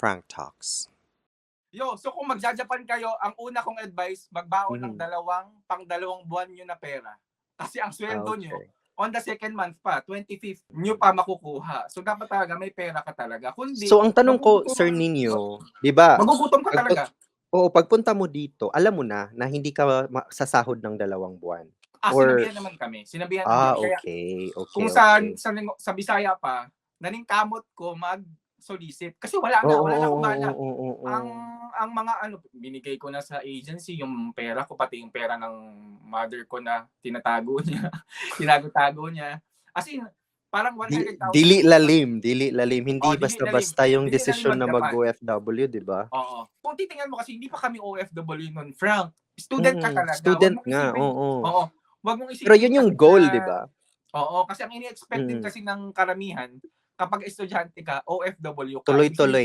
Frank Talks. So kung magja-Japan kayo, ang una kong advice, magbaon ng Mhm. pang-2 buwan nyo na pera. Kasi ang sweldo nyo, Okay. on the second month pa, 25th nyo pa makukuha. So dapat talaga may pera ka talaga. Kundi, So ang tanong ko, Sir Nino, 'di ba, magugutom ka talaga. pagpunta mo dito, alam mo na hindi ka sasahod ng 2 buwan? Or Sinabihan naman kami. Sinabihan naman kami. Kaya okay, kung okay. sa Bisaya pa, naningkamot ko mag-solicit. Kasi wala Oo, na oo, akong bala. oo, oo, Ang oo. ang mga binigay ko na sa agency yung pera ko, pati yung pera ng mother ko na tinatago niya, tinago-tago niya. As in, parang 100,000 Dili yung lalim, hindi dili lalim. basta-basta yung Dili lalim desisyon na mag-Japan. mag-OFW, 'di ba? Oo. Kung titingnan mo kasi hindi pa kami OFW nun, Frank. Student ka talaga. Wag Student mong nga, isipin, oo. oo. Wag mong Pero isipin yun yung kasi goal, 'di na, ba? oo, kasi ang ini-expect din Mm. kasi ng karamihan, kapag estudyante ka, OFW ka, Tuloy-tuloy.